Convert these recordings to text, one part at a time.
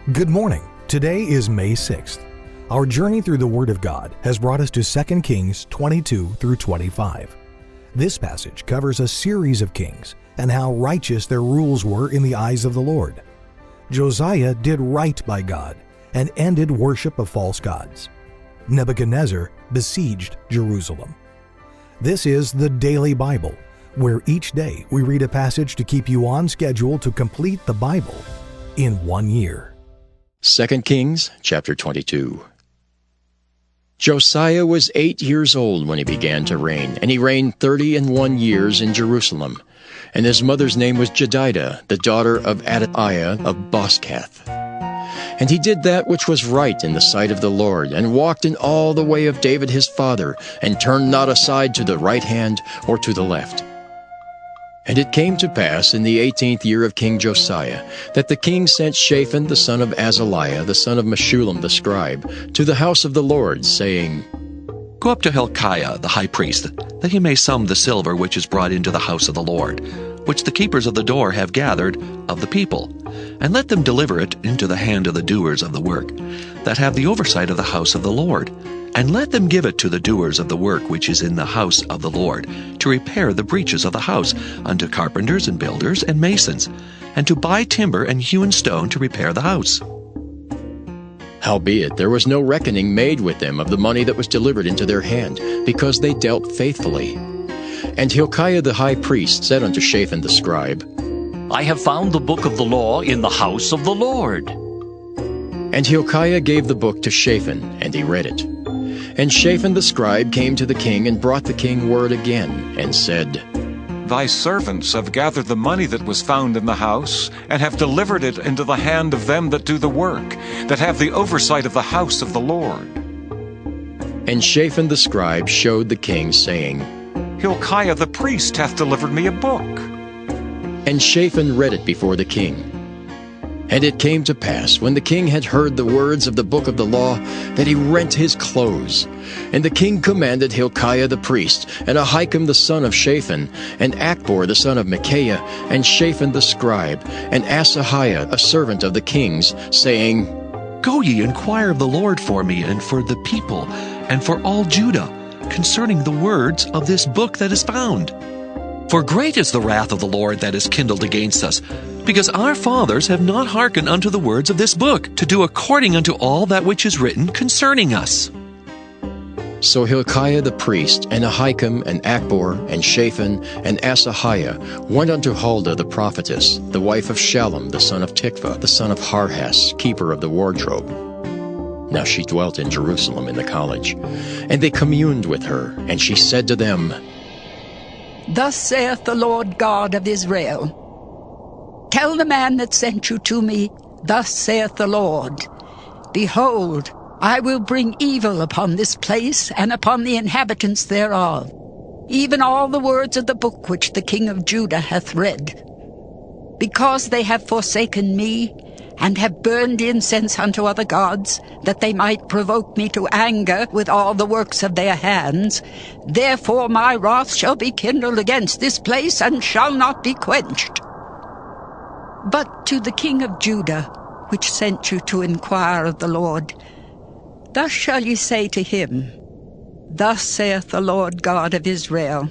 Good morning. Today is May 6th. Our journey through the Word of God has brought us to 2 Kings 22 through 25. This passage covers a series of kings and how righteous their rules were in the eyes of the Lord. Josiah did right by God and ended worship of false gods. Nebuchadnezzar besieged Jerusalem. This is the Daily Bible, where each day we read a passage to keep you on schedule to complete the Bible in 1 year. 2 Kings chapter 22. Josiah was 8 years old when he began to reign, and he reigned 31 years in Jerusalem. And his mother's name was Jedidah, the daughter of AIlah of Boskath. And he did that which was right in the sight of the Lord, and walked in all the way of David his father, and turned not aside to the right hand or to the left. And it came to pass in the 18th year of King Josiah, that the king sent Shaphan the son of Azaliah, the son of Meshullam the scribe, to the house of the Lord, saying, Go up to Hilkiah the high priest, that he may sum the silver which is brought into the house of the Lord, which the keepers of the door have gathered of the people, and let them deliver it into the hand of the doers of the work, that have the oversight of the house of the Lord. And let them give it to the doers of the work which is in the house of the Lord, to repair the breaches of the house, unto carpenters and builders and masons, and to buy timber and hewn stone to repair the house. Howbeit there was no reckoning made with them of the money that was delivered into their hand, because they dealt faithfully. And Hilkiah the high priest said unto Shaphan the scribe, I have found the book of the law in the house of the Lord. And Hilkiah gave the book to Shaphan, and he read it. And Shaphan the scribe came to the king, and brought the king word again, and said, Thy servants have gathered the money that was found in the house, and have delivered it into the hand of them that do the work, that have the oversight of the house of the Lord. And Shaphan the scribe showed the king, saying, Hilkiah the priest hath delivered me a book. And Shaphan read it before the king. And it came to pass, when the king had heard the words of the book of the law, that he rent his clothes. And the king commanded Hilkiah the priest, and Ahikam the son of Shaphan, and Achbor the son of Micaiah, and Shaphan the scribe, and Asahiah a servant of the king's, saying, Go ye, inquire of the Lord for me, and for the people, and for all Judah, concerning the words of this book that is found. For great is the wrath of the Lord that is kindled against us, because our fathers have not hearkened unto the words of this book, to do according unto all that which is written concerning us. So Hilkiah the priest, and Ahikam, and Achbor, and Shaphan, and Asahiah went unto Huldah the prophetess, the wife of Shallum the son of Tikvah, the son of Harhas, keeper of the wardrobe. Now she dwelt in Jerusalem in the college. And they communed with her, and she said to them, Thus saith the Lord God of Israel, Tell the man that sent you to me, Thus saith the Lord, Behold, I will bring evil upon this place, and upon the inhabitants thereof, even all the words of the book which the king of Judah hath read. Because they have forsaken me, and have burned incense unto other gods, that they might provoke me to anger with all the works of their hands, therefore my wrath shall be kindled against this place, and shall not be quenched. But to the king of Judah, which sent you to inquire of the Lord, thus shall ye say to him, Thus saith the Lord God of Israel,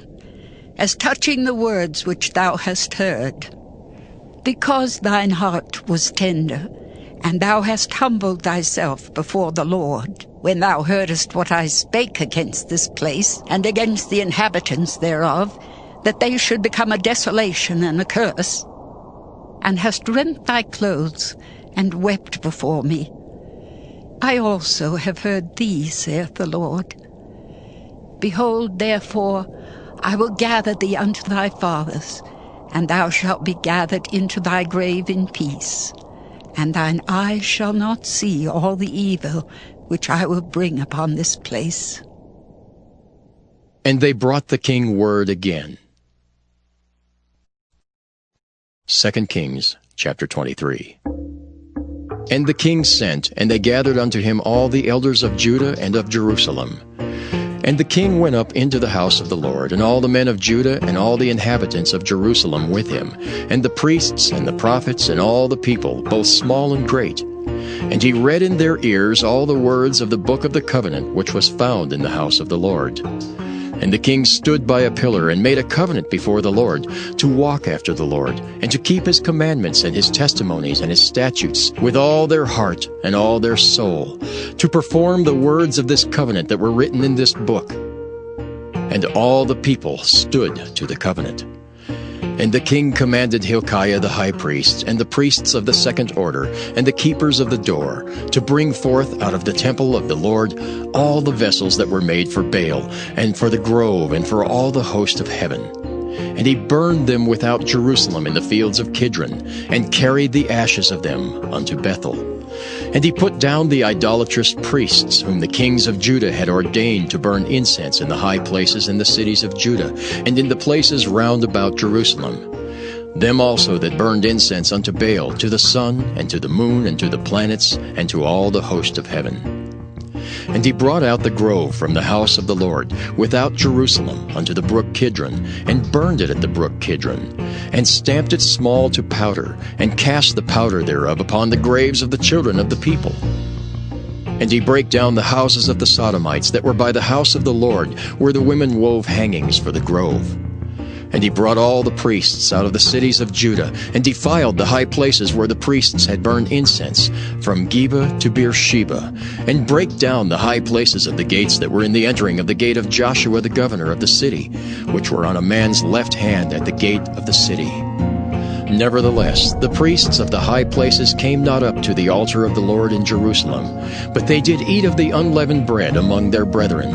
as touching the words which thou hast heard, because thine heart was tender, and thou hast humbled thyself before the Lord, when thou heardest what I spake against this place, and against the inhabitants thereof, that they should become a desolation and a curse, and hast rent thy clothes, and wept before me. I also have heard thee, saith the Lord. Behold, therefore, I will gather thee unto thy fathers, and thou shalt be gathered into thy grave in peace, and thine eyes shall not see all the evil which I will bring upon this place. And they brought the king word again. 2 Kings chapter 23. And the king sent, and they gathered unto him all the elders of Judah and of Jerusalem. And the king went up into the house of the Lord, and all the men of Judah and all the inhabitants of Jerusalem with him, and the priests and the prophets and all the people, both small and great. And he read in their ears all the words of the book of the covenant which was found in the house of the Lord. And the king stood by a pillar and made a covenant before the Lord, to walk after the Lord, and to keep his commandments and his testimonies and his statutes with all their heart and all their soul, to perform the words of this covenant that were written in this book. And all the people stood to the covenant. And the king commanded Hilkiah the high priest, and the priests of the second order, and the keepers of the door, to bring forth out of the temple of the Lord all the vessels that were made for Baal, and for the grove, and for all the host of heaven. And he burned them without Jerusalem in the fields of Kidron, and carried the ashes of them unto Bethel. And he put down the idolatrous priests, whom the kings of Judah had ordained to burn incense in the high places in the cities of Judah, and in the places round about Jerusalem. Them also that burned incense unto Baal, to the sun, and to the moon, and to the planets, and to all the host of heaven. And he brought out the grove from the house of the Lord, without Jerusalem, unto the brook Kidron, and burned it at the brook Kidron, and stamped it small to powder, and cast the powder thereof upon the graves of the children of the people. And he brake down the houses of the Sodomites that were by the house of the Lord, where the women wove hangings for the grove. And he brought all the priests out of the cities of Judah, and defiled the high places where the priests had burned incense, from Geba to Beersheba, and brake down the high places of the gates that were in the entering of the gate of Joshua the governor of the city, which were on a man's left hand at the gate of the city. Nevertheless, the priests of the high places came not up to the altar of the Lord in Jerusalem, but they did eat of the unleavened bread among their brethren.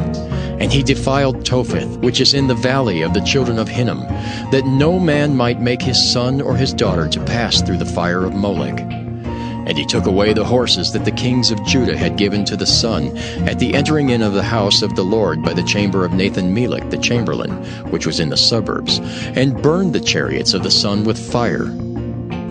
And he defiled Topheth, which is in the valley of the children of Hinnom, that no man might make his son or his daughter to pass through the fire of Molech. And he took away the horses that the kings of Judah had given to the sun at the entering in of the house of the Lord by the chamber of Nathan-Melech the chamberlain, which was in the suburbs, and burned the chariots of the sun with fire.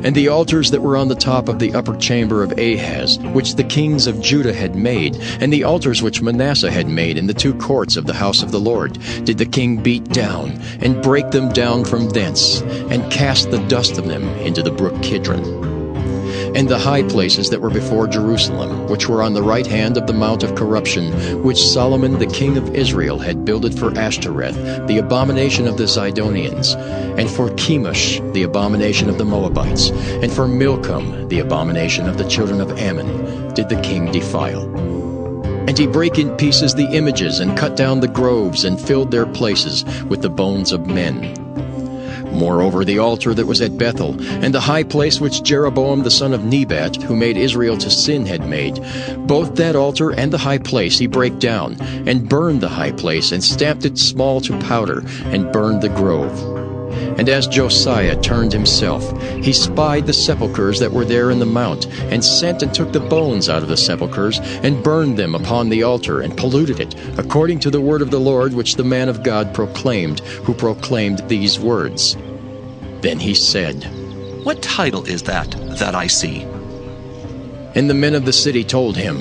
And the altars that were on the top of the upper chamber of Ahaz, which the kings of Judah had made, and the altars which Manasseh had made in the two courts of the house of the Lord, did the king beat down, and break them down from thence, and cast the dust of them into the brook Kidron. And the high places that were before Jerusalem, which were on the right hand of the mount of corruption, which Solomon the king of Israel had builded for Ashtoreth, the abomination of the Zidonians, and for Chemosh, the abomination of the Moabites, and for Milcom, the abomination of the children of Ammon, did the king defile. And he brake in pieces the images, and cut down the groves, and filled their places with the bones of men. Moreover, the altar that was at Bethel, and the high place which Jeroboam the son of Nebat, who made Israel to sin, had made, both that altar and the high place he brake down, and burned the high place, and stamped it small to powder, and burned the grove. And as Josiah turned himself, he spied the sepulchres that were there in the mount, and sent and took the bones out of the sepulchres, and burned them upon the altar, and polluted it, according to the word of the Lord which the man of God proclaimed, who proclaimed these words. Then he said, What title is that I see? And the men of the city told him,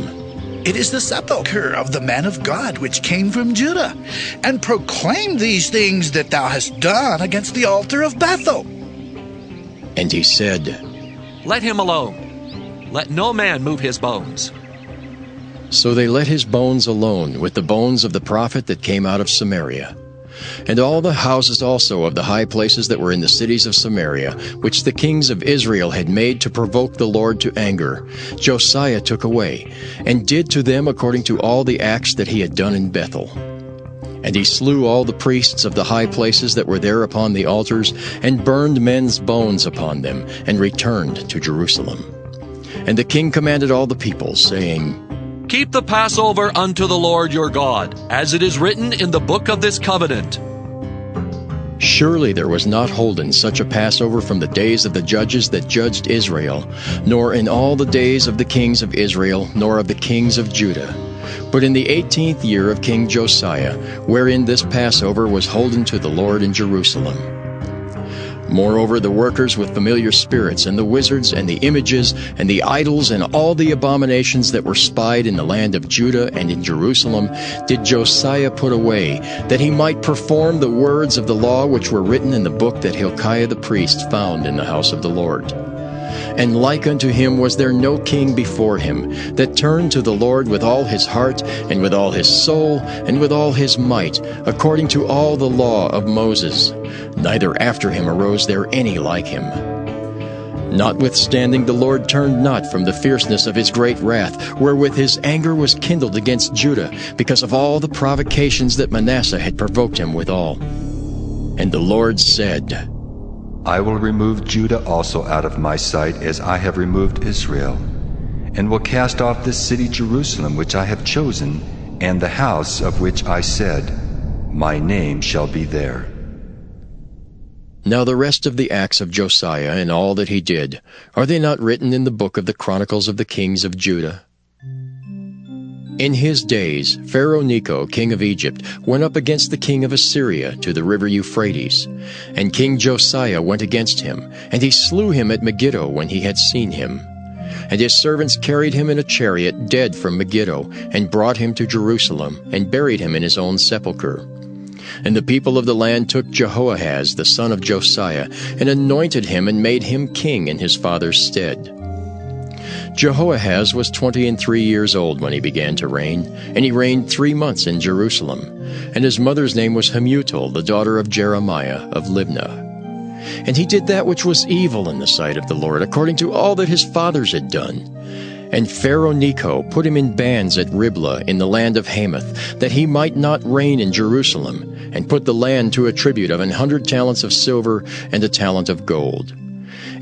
It is the sepulchre of the man of God which came from Judah, and proclaimed these things that thou hast done against the altar of Bethel. And he said, Let him alone. Let no man move his bones. So they let his bones alone, with the bones of the prophet that came out of Samaria. And all the houses also of the high places that were in the cities of Samaria, which the kings of Israel had made to provoke the Lord to anger, Josiah took away, and did to them according to all the acts that he had done in Bethel. And he slew all the priests of the high places that were there upon the altars, and burned men's bones upon them, and returned to Jerusalem. And the king commanded all the people, saying, Keep the Passover unto the Lord your God, as it is written in the book of this covenant. Surely there was not holden such a Passover from the days of the judges that judged Israel, nor in all the days of the kings of Israel, nor of the kings of Judah. But in the 18th year of King Josiah, wherein this Passover was holden to the Lord in Jerusalem. Moreover, the workers with familiar spirits, and the wizards, and the images, and the idols, and all the abominations that were spied in the land of Judah and in Jerusalem, did Josiah put away, that he might perform the words of the law which were written in the book that Hilkiah the priest found in the house of the Lord. And like unto him was there no king before him, that turned to the Lord with all his heart, and with all his soul, and with all his might, according to all the law of Moses. Neither after him arose there any like him. Notwithstanding, the Lord turned not from the fierceness of his great wrath, wherewith his anger was kindled against Judah, because of all the provocations that Manasseh had provoked him withal. And the Lord said, I will remove Judah also out of my sight, as I have removed Israel, and will cast off this city Jerusalem which I have chosen, and the house of which I said, My name shall be there. Now the rest of the acts of Josiah and all that he did, are they not written in the book of the Chronicles of the kings of Judah? In his days, Pharaoh Necho, king of Egypt, went up against the king of Assyria to the river Euphrates. And King Josiah went against him, and he slew him at Megiddo when he had seen him. And his servants carried him in a chariot dead from Megiddo, and brought him to Jerusalem, and buried him in his own sepulchre. And the people of the land took Jehoahaz the son of Josiah, and anointed him, and made him king in his father's stead. Jehoahaz was 23 years old when he began to reign, and he reigned 3 months in Jerusalem. And his mother's name was Hamutal, the daughter of Jeremiah of Libnah. And he did that which was evil in the sight of the Lord, according to all that his fathers had done. And Pharaoh Necho put him in bands at Riblah in the land of Hamath, that he might not reign in Jerusalem, and put the land to a tribute of 100 talents of silver and a talent of gold.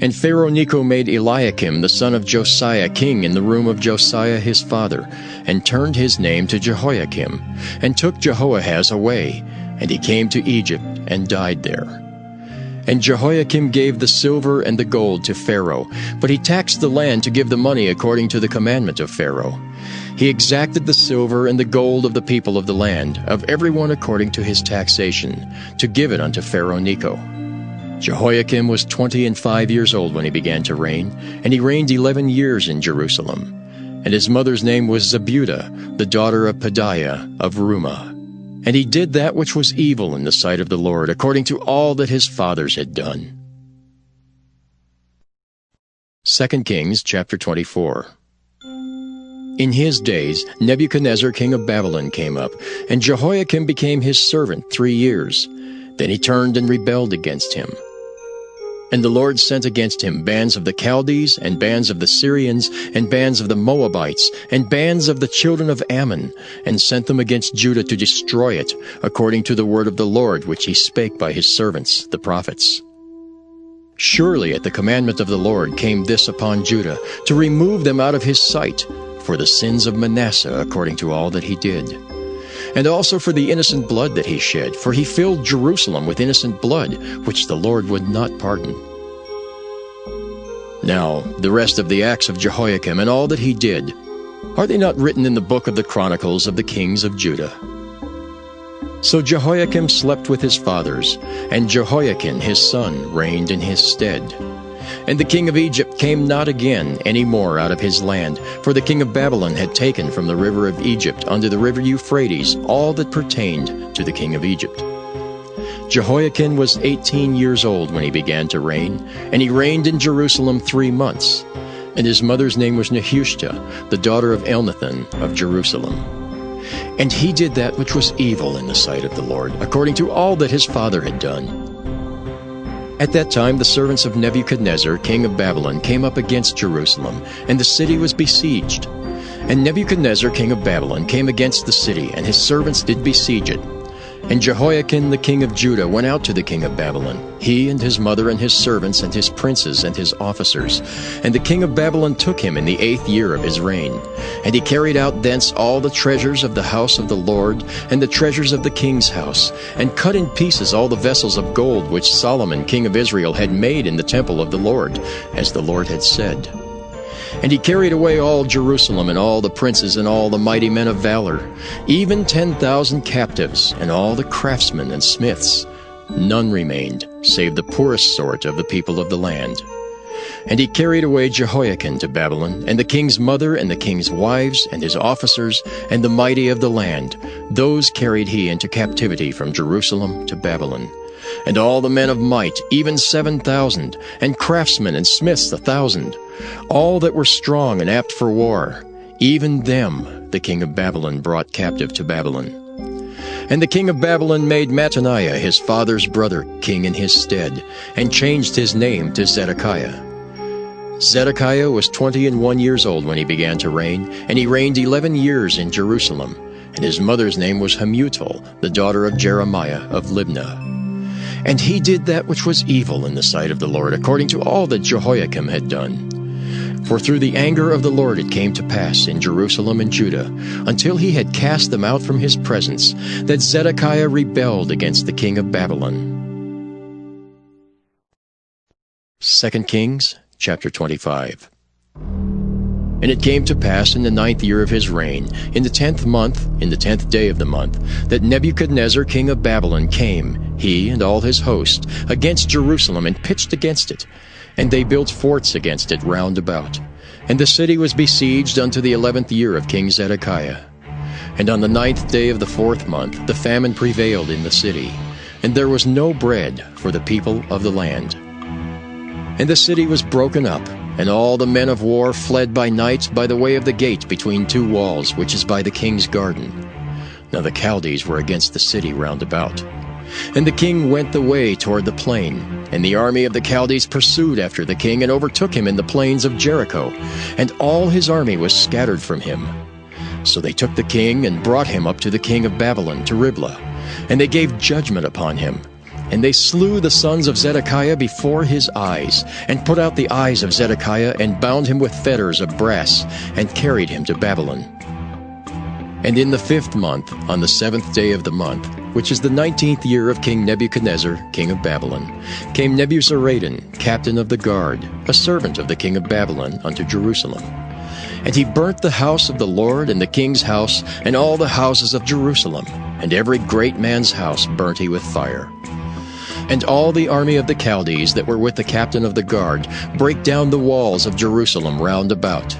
And Pharaoh Necho made Eliakim the son of Josiah king in the room of Josiah his father, and turned his name to Jehoiakim, and took Jehoahaz away, and he came to Egypt and died there. And Jehoiakim gave the silver and the gold to Pharaoh, but he taxed the land to give the money according to the commandment of Pharaoh. He exacted the silver and the gold of the people of the land, of every one according to his taxation, to give it unto Pharaoh Necho. Jehoiakim was 25 years old when he began to reign, and he reigned 11 years in Jerusalem. And his mother's name was Zebudah, the daughter of Pedaiah of Rumah. And he did that which was evil in the sight of the Lord, according to all that his fathers had done. 2 Kings chapter 24. In his days Nebuchadnezzar king of Babylon came up, and Jehoiakim became his servant 3 years. Then he turned and rebelled against him. And the Lord sent against him bands of the Chaldees, and bands of the Syrians, and bands of the Moabites, and bands of the children of Ammon, and sent them against Judah to destroy it, according to the word of the Lord which he spake by his servants, the prophets. Surely at the commandment of the Lord came this upon Judah, to remove them out of his sight, for the sins of Manasseh, according to all that he did. And also for the innocent blood that he shed, for he filled Jerusalem with innocent blood, which the Lord would not pardon. Now the rest of the acts of Jehoiakim and all that he did, are they not written in the book of the Chronicles of the kings of Judah? So Jehoiakim slept with his fathers, and Jehoiakim his son reigned in his stead. And the king of Egypt came not again any more out of his land, for the king of Babylon had taken from the river of Egypt unto the river Euphrates all that pertained to the king of Egypt. Jehoiakim was 18 years old when he began to reign, and he reigned in Jerusalem 3 months. And his mother's name was Nehushta, the daughter of Elnathan of Jerusalem. And he did that which was evil in the sight of the Lord, according to all that his father had done. At that time the servants of Nebuchadnezzar, king of Babylon, came up against Jerusalem, and the city was besieged. And Nebuchadnezzar, king of Babylon, came against the city, and his servants did besiege it. And Jehoiakim the king of Judah went out to the king of Babylon, he and his mother and his servants and his princes and his officers. And the king of Babylon took him in the 8th year of his reign. And he carried out thence all the treasures of the house of the Lord, and the treasures of the king's house, and cut in pieces all the vessels of gold which Solomon king of Israel had made in the temple of the Lord, as the Lord had said. And he carried away all Jerusalem, and all the princes, and all the mighty men of valor, even 10,000 captives, and all the craftsmen and smiths. None remained, save the poorest sort of the people of the land. And he carried away Jehoiakim to Babylon, and the king's mother, and the king's wives, and his officers, and the mighty of the land. Those carried he into captivity from Jerusalem to Babylon. And all the men of might, even 7,000, and craftsmen and smiths 1,000, all that were strong and apt for war, even them the king of Babylon brought captive to Babylon. And the king of Babylon made Mattaniah his father's brother king in his stead, and changed his name to Zedekiah. Zedekiah was 21 years old when he began to reign, and he reigned 11 years in Jerusalem. And his mother's name was Hamutal, the daughter of Jeremiah of Libnah. And he did that which was evil in the sight of the Lord, according to all that Jehoiakim had done. For through the anger of the Lord it came to pass in Jerusalem and Judah, until he had cast them out from his presence, that Zedekiah rebelled against the king of Babylon. 2 Kings chapter 25. And it came to pass in the 9th year of his reign, in the 10th month, in the 10th day of the month, that Nebuchadnezzar king of Babylon came, he and all his host, against Jerusalem, and pitched against it. And they built forts against it round about. And the city was besieged unto the 11th year of King Zedekiah. And on the 9th day of the 4th month the famine prevailed in the city, and there was no bread for the people of the land. And the city was broken up, and all the men of war fled by night by the way of the gate between two walls, which is by the king's garden. Now the Chaldees were against the city round about. And the king went the way toward the plain, and the army of the Chaldees pursued after the king, and overtook him in the plains of Jericho, and all his army was scattered from him. So they took the king, and brought him up to the king of Babylon, to Riblah, and they gave judgment upon him. And they slew the sons of Zedekiah before his eyes, and put out the eyes of Zedekiah, and bound him with fetters of brass, and carried him to Babylon. And in the 5th month, on the 7th day of the month, which is the 19th year of King Nebuchadnezzar, king of Babylon, came Nebuzaradan, captain of the guard, a servant of the king of Babylon, unto Jerusalem. And he burnt the house of the Lord, and the king's house, and all the houses of Jerusalem, and every great man's house burnt he with fire. And all the army of the Chaldees that were with the captain of the guard brake down the walls of Jerusalem round about.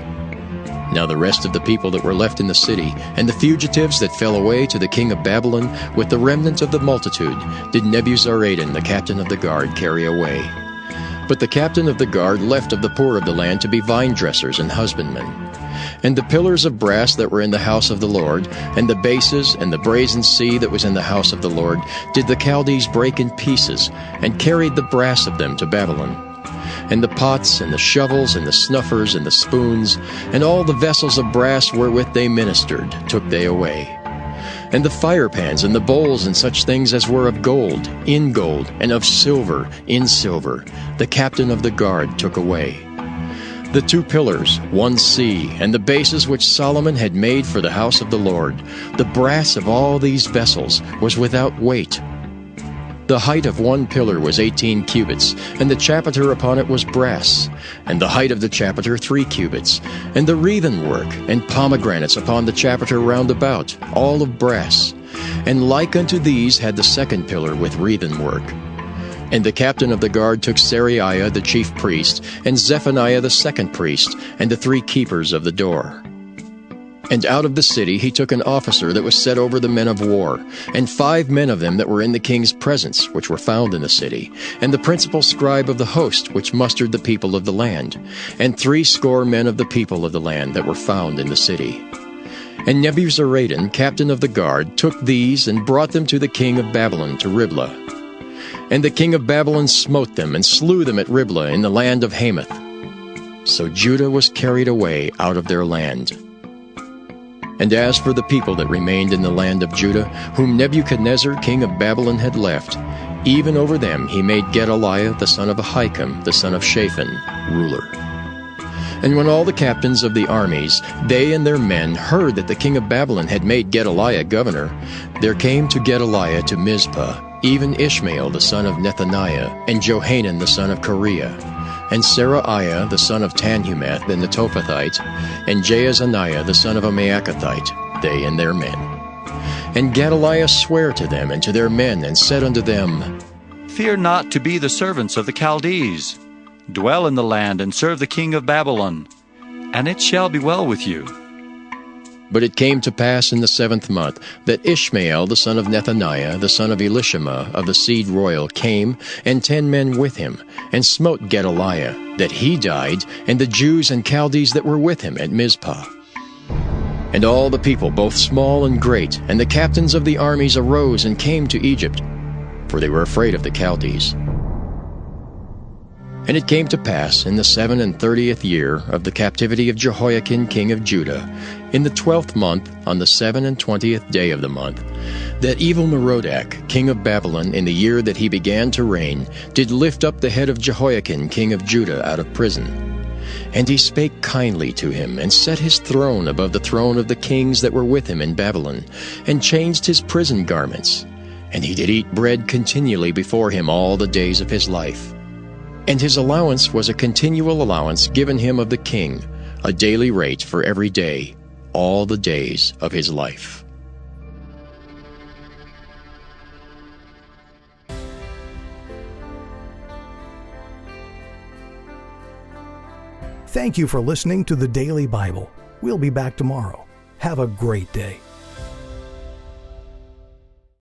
Now the rest of the people that were left in the city, and the fugitives that fell away to the king of Babylon, with the remnant of the multitude, did Nebuzaradan the captain of the guard carry away. But the captain of the guard left of the poor of the land to be vine dressers and husbandmen. And the pillars of brass that were in the house of the Lord, and the bases, and the brazen sea that was in the house of the Lord, did the Chaldees break in pieces, and carried the brass of them to Babylon. And the pots, and the shovels, and the snuffers, and the spoons, and all the vessels of brass wherewith they ministered, took they away. And the firepans, and the bowls, and such things as were of gold, in gold, and of silver, in silver, the captain of the guard took away. The 2 pillars, 1 sea, and the bases which Solomon had made for the house of the Lord, the brass of all these vessels was without weight. The height of 1 pillar was 18 cubits, and the chapiter upon it was brass, and the height of the chapiter 3 cubits, and the wreathen work, and pomegranates upon the chapiter round about, all of brass. And like unto these had the 2nd pillar with wreathen work. And the captain of the guard took Seraiah the chief priest, and Zephaniah the 2nd priest, and the 3 keepers of the door. And out of the city he took an officer that was set over the men of war, and 5 men of them that were in the king's presence, which were found in the city, and the principal scribe of the host, which mustered the people of the land, and 60 men of the people of the land that were found in the city. And Nebuzaradan, captain of the guard, took these, and brought them to the king of Babylon to Riblah. And the king of Babylon smote them, and slew them at Riblah in the land of Hamath. So Judah was carried away out of their land. And as for the people that remained in the land of Judah, whom Nebuchadnezzar king of Babylon had left, even over them he made Gedaliah the son of Ahikam, the son of Shaphan, ruler. And when all the captains of the armies, they and their men, heard that the king of Babylon had made Gedaliah governor, there came to Gedaliah to Mizpah even Ishmael the son of Nethaniah, and Johanan the son of Kareah, and Seraiah the son of Tanhumeth the Netophathite, and Jaazaniah the son of a Maacathite, they and their men. And Gedaliah sware to them and to their men, and said unto them, Fear not to be the servants of the Chaldees. Dwell in the land, and serve the king of Babylon, and it shall be well with you. But it came to pass in the 7th month that Ishmael the son of Nethaniah, the son of Elishama of the seed royal, came, and 10 men with him, and smote Gedaliah, that he died, and the Jews and Chaldees that were with him at Mizpah. And all the people, both small and great, and the captains of the armies arose and came to Egypt, for they were afraid of the Chaldees. And it came to pass in the 37th year of the captivity of Jehoiakim king of Judah, in the 12th month, on the 27th day of the month, that Evil-Merodach king of Babylon, in the year that he began to reign, did lift up the head of Jehoiakim king of Judah out of prison. And he spake kindly to him, and set his throne above the throne of the kings that were with him in Babylon, and changed his prison garments. And he did eat bread continually before him all the days of his life. And his allowance was a continual allowance given him of the king, a daily rate for every day, all the days of his life. Thank you for listening to the Daily Bible. We'll be back tomorrow. Have a great day.